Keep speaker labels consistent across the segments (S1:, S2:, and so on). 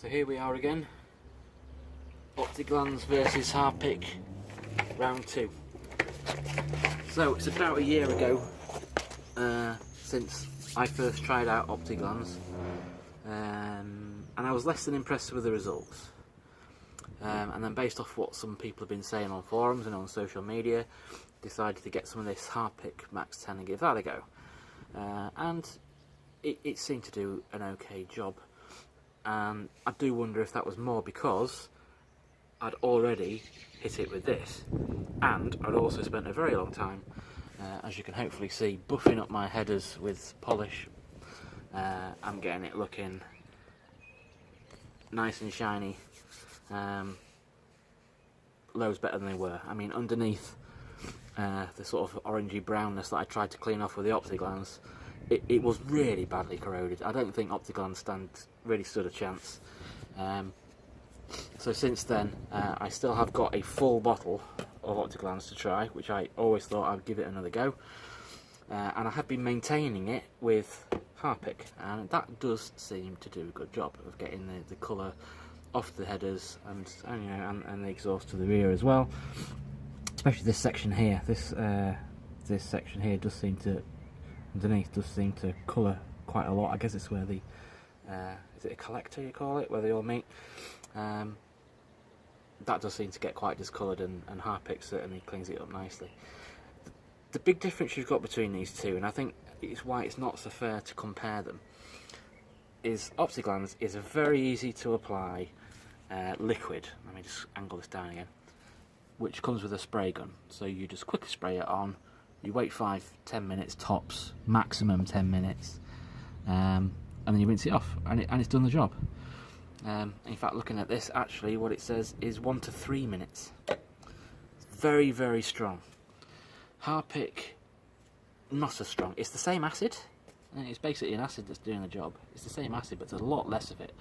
S1: So here we are again, Optiglanz versus Harpic round 2. So it's about a year ago since I first tried out Optiglanz, and I was less than impressed with the results. And then based off what some people have been saying on forums and on social media, decided to get some of this Harpic Max 10 and give that a go. And it seemed to do an okay job. And I do wonder if that was more because I'd already hit it with this, and I'd also spent a very long time, as you can hopefully see, buffing up my headers with polish. I'm getting it looking nice and shiny, loads better than they were. I mean, underneath the sort of orangey brownness that I tried to clean off with the Optiglanz, it was really badly corroded. I don't think Optiglanz really stood a chance. So since then, I still have got a full bottle of Optiglanz to try, which I always thought I'd give it another go. And I have been maintaining it with Harpic, and that does seem to do a good job of getting the colour off the headers and the exhaust to the rear as well. Especially this section here. This section here does seem to, underneath, does seem to colour quite a lot. I guess it's where the is it a collector you call it, where they all meet. That does seem to get quite discoloured, and Harpic certainly cleans it up nicely. The big difference you've got between these two, and I think it's why it's not so fair to compare them, is Optiglanz is a very easy to apply liquid. Let me just angle this down again, which comes with a spray gun. So you just quickly spray it on, you wait 5-10 minutes tops, maximum 10 minutes, and then you rinse it off, and it's done the job. In fact, looking at this, actually what it says is 1 to 3 minutes. It's very, very strong. Harpic, not as strong. It's the same acid, and it's basically an acid that's doing the job. It's the same acid, but there's a lot less of it.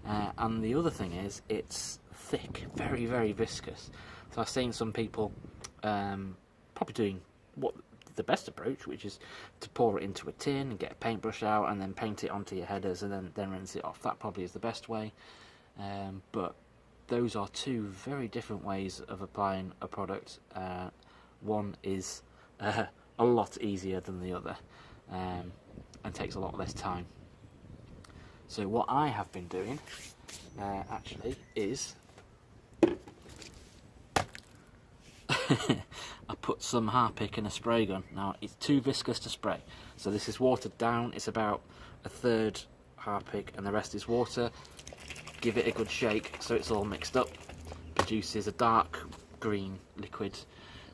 S1: And the other thing is, it's thick, very, very viscous. So I've seen some people probably doing what the best approach, which is to pour it into a tin and get a paintbrush out and then paint it onto your headers and then rinse it off. That probably is the best way. But those are two very different ways of applying a product. One is a lot easier than the other, and takes a lot less time. So what I have been doing actually is I put some Harpic in a spray gun. Now it's too viscous to spray, so this is watered down. It's about 1/3 Harpic and the rest is water. Give it a good shake so it's all mixed up. Produces a dark green liquid,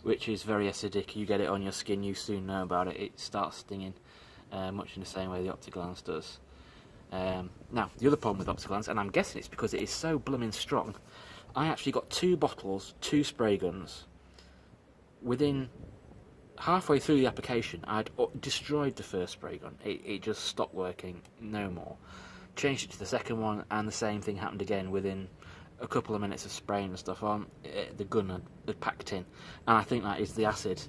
S1: which is very acidic. You get it on your skin, you soon know about it. It starts stinging, much in the same way the Optiglanz does. Now, the other problem with Optiglanz, and I'm guessing it's because it is so blooming strong, I actually got 2 bottles, 2 spray guns. Within halfway through the application, I'd destroyed the first spray gun. It just stopped working, no more. Changed it to the second one, and the same thing happened again. Within a couple of minutes of spraying and stuff on, the gun had packed in, and I think that is the acid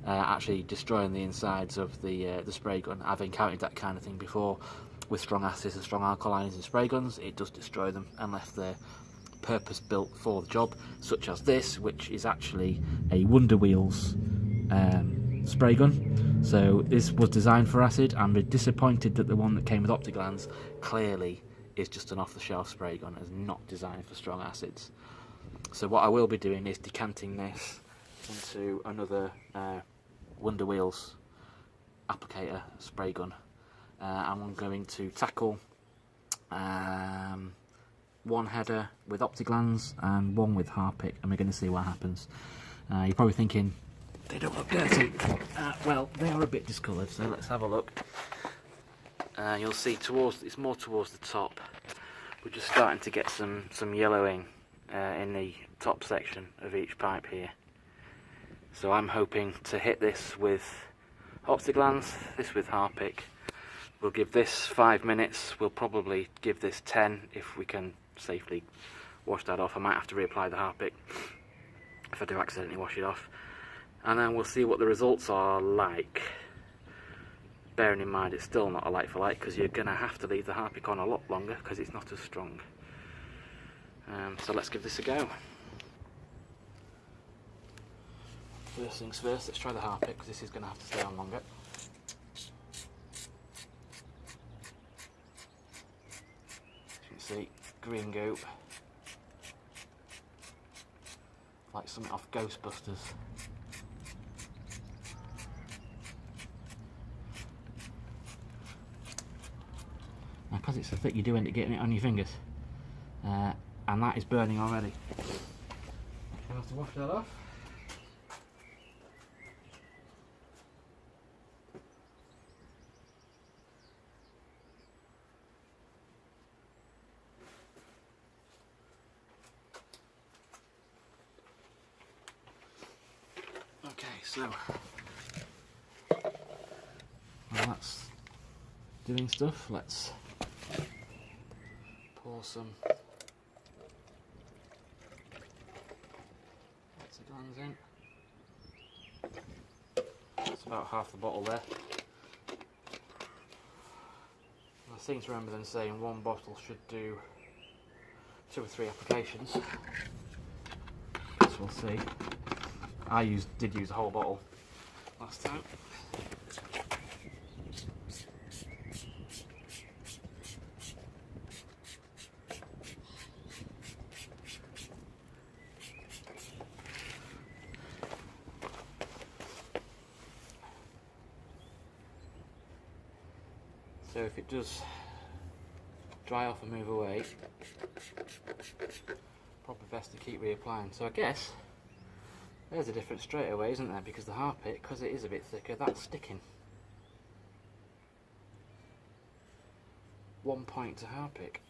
S1: actually destroying the insides of the spray gun. I've encountered that kind of thing before with strong acids and strong alkalines in spray guns. It does destroy them unless they're purpose built for the job, such as this, which is actually a Wonder Wheels spray gun. So this was designed for acid. I'm disappointed that the one that came with Optiglanz clearly is just an off-the-shelf spray gun, is not designed for strong acids. So what I will be doing is decanting this into another Wonder Wheels applicator spray gun, and I'm going to tackle one header with Optiglanz and one with Harpic, and we're going to see what happens. You're probably thinking, they don't look dirty. Well, they are a bit discoloured, so let's have a look. You'll see it's more towards the top. We're just starting to get some yellowing in the top section of each pipe here. So I'm hoping to hit this with Optiglanz, this with Harpic. We'll give this 5 minutes. We'll probably give this 10 if we can safely wash that off. I might have to reapply the Harpic if I do accidentally wash it off, and then we'll see what the results are like. Bearing in mind it's still not a like for like, because you're going to have to leave the Harpic on a lot longer because it's not as strong. So let's give this a go. First things first, let's try the Harpic because this is going to have to stay on longer. As you can see, green goop, like something off Ghostbusters. Now because it's so thick you do end up getting it on your fingers, and that is burning already. I'll have to wash that off. Okay, so while that's doing stuff, let's pour some Optiglanz in. That's about half the bottle there. I seem to remember them saying one bottle should do 2 or 3 applications. Guess we'll see. I did use a whole bottle last time. So if it does dry off and move away, probably best to keep reapplying. So I guess there's a difference straight away, isn't there? Because the Harpic, because it is a bit thicker, that's sticking. 1 point to Harpic.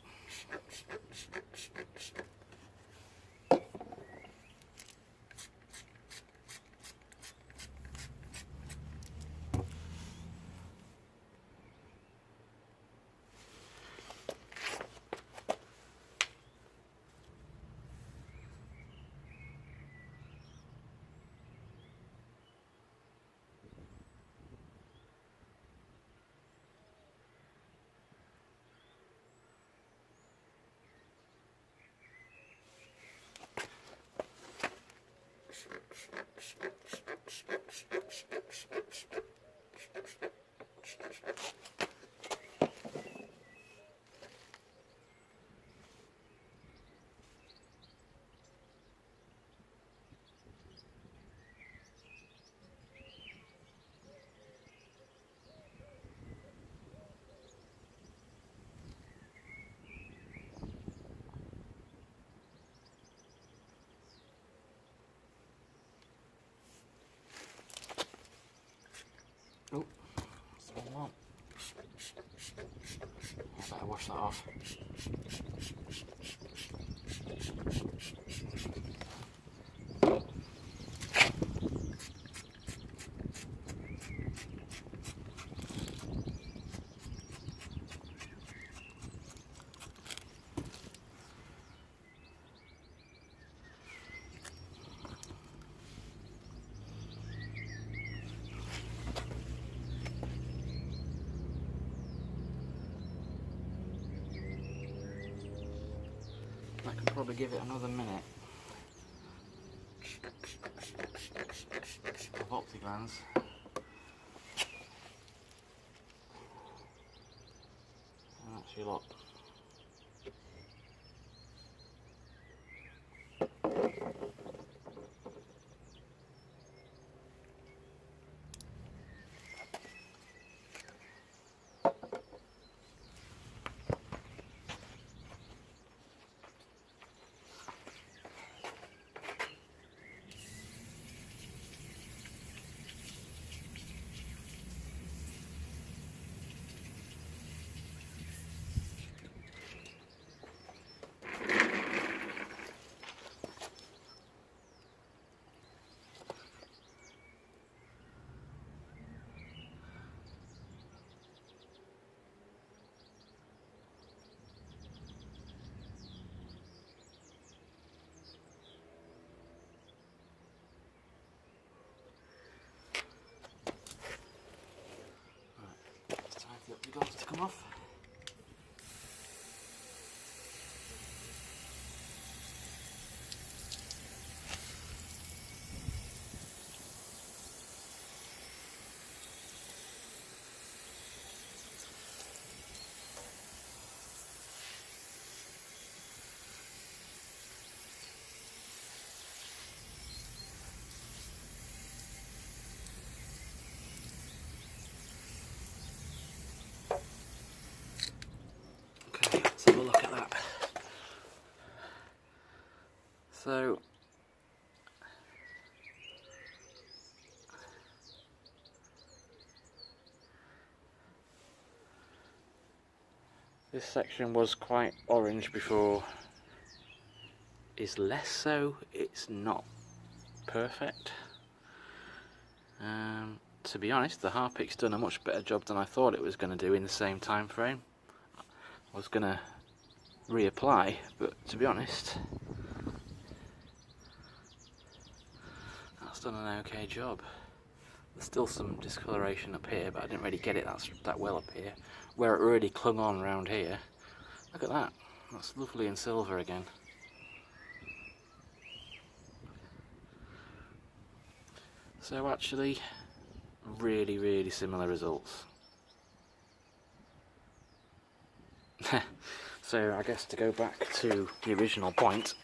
S1: Oh, that's the wrong one. I better wash that off. I can probably give it another minute of Optiglanz. And actually look. The Optiglanz to come off. This section was quite orange before, is less so. It's not perfect. To be honest, the Harpic's done a much better job than I thought it was going to do in the same time frame. I was going to reapply, but to be honest, that's done an okay job. There's still some discoloration up here, but I didn't really get it that well up here. Where it really clung on around here, look at that. That's lovely and silver again. So actually, really similar results. So I guess to go back to the original point,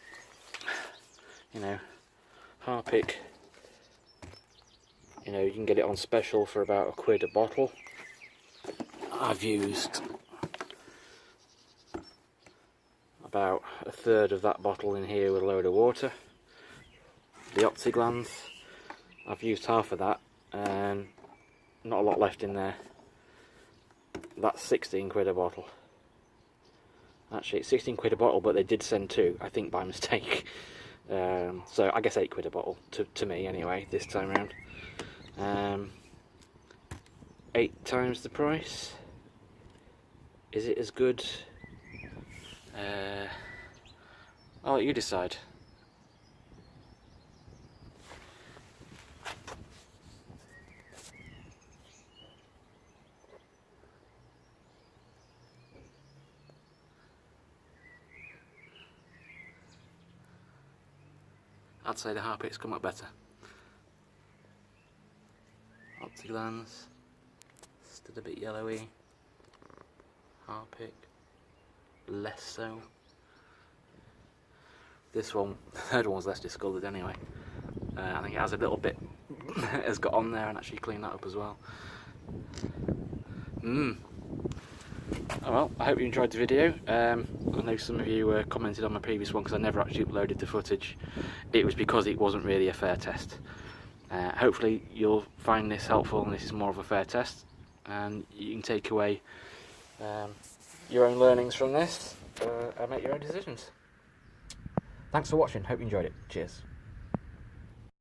S1: you know, Harpic, you know, you can get it on special for about £1 a bottle. I've used about a third of that bottle in here with a load of water. The Optiglanz, I've used half of that and not a lot left in there. That's £16 a bottle. Actually, it's £16 a bottle, but they did send 2, I think by mistake. So I guess £8 a bottle to me anyway this time around. 8 times the price. Is it as good? I'll let you decide. I'd say the Harpic's come up better. Optiglanz, still a bit yellowy. Harpic, less so. This one, the third one was less discoloured anyway. I think it has a little bit has got on there and actually cleaned that up as well. Oh well, I hope you enjoyed the video. I know some of you commented on my previous one because I never actually uploaded the footage. It was because it wasn't really a fair test. Hopefully you'll find this helpful and this is more of a fair test, and you can take away your own learnings from this and make your own decisions. Thanks for watching, hope you enjoyed it. Cheers.